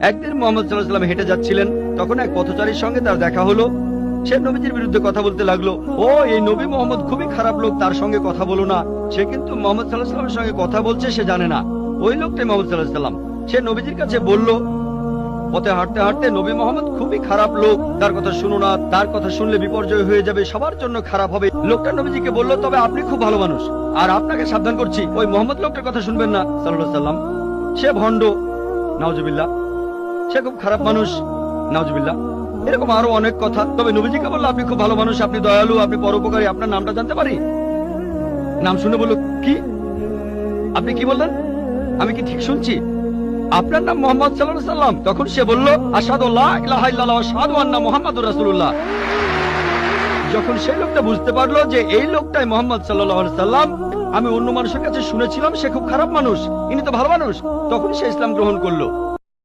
একদিন মোহাম্মদ সাল্লাল্লাহু আলাইহি ওয়াসাল্লাম হেঁটে যাচ্ছিলেন, তখন এক পথচারীর সঙ্গে তার দেখা হলো। সে নবীজির বিরুদ্ধে কথা বলতে লাগলো, ও এই নবী মোহাম্মদ খুবই খারাপ লোক, তার সঙ্গে কথা বলো না। সে কিন্তু মোহাম্মদ সাল্লাল্লাহু আলাইহি ওয়াসাল্লামের সঙ্গে কথা বলছে, সে জানে না ওই লোকটাই মোহাম্মদ সাল্লাল্লাহু আলাইহি ওয়াসাল্লাম। সে নবীজির কাছে বলল, পথে হাঁটতে হাঁটতে নবী মোহাম্মদ খুবই খারাপ লোক, তার কথা শুনো না, তার কথা শুনলে বিপর্যয় হয়ে যাবে, সবার জন্য খারাপ হবে। লোকটা নবীজিকে বলল, তবে আপনি খুব ভালো মানুষ, আর আপনাকে সাবধান করছি ওই মোহাম্মদ লোকটার কথা শুনবেন না সাল্লাল্লাহু আলাইহি ওয়াসাল্লাম। সে ভণ্ড, নাউজুবিল্লাহ, সে খুব খারাপ মানুষ, নাউজুবিল্লাহ। এরকম আরো অনেক কথা। তবে নবীজিকে বলল, আপনি খুব ভালো মানুষ, আপনি দয়ালু, আপনি পরোপকারী, আপনার নামটা জানতে পারি? নাম শুনে বলল, কি? আপনি কি বললেন? আমি কি ঠিক শুনছি? আপনার নাম মোহাম্মদ সাল্লাল্লাহু আলাইহি ওয়াসাল্লাম? তখন সে বলল, আশহাদু আল্লা ইলাহা ইল্লাল্লাহ ওয়া আশহাদু আন্না মুহাম্মাদুর রাসূলুল্লাহ। যখন সেই লোকটা বুঝতে পারলো যে এই লোকটাই মোহাম্মদ সাল্লাল্লাহু আলাইহি ওয়াসাল্লাম, আমি অন্য মানুষের কাছে শুনেছিলাম সে খুব খারাপ মানুষ, ইনি তো ভালো মানুষ, তখন সে ইসলাম গ্রহণ করলো।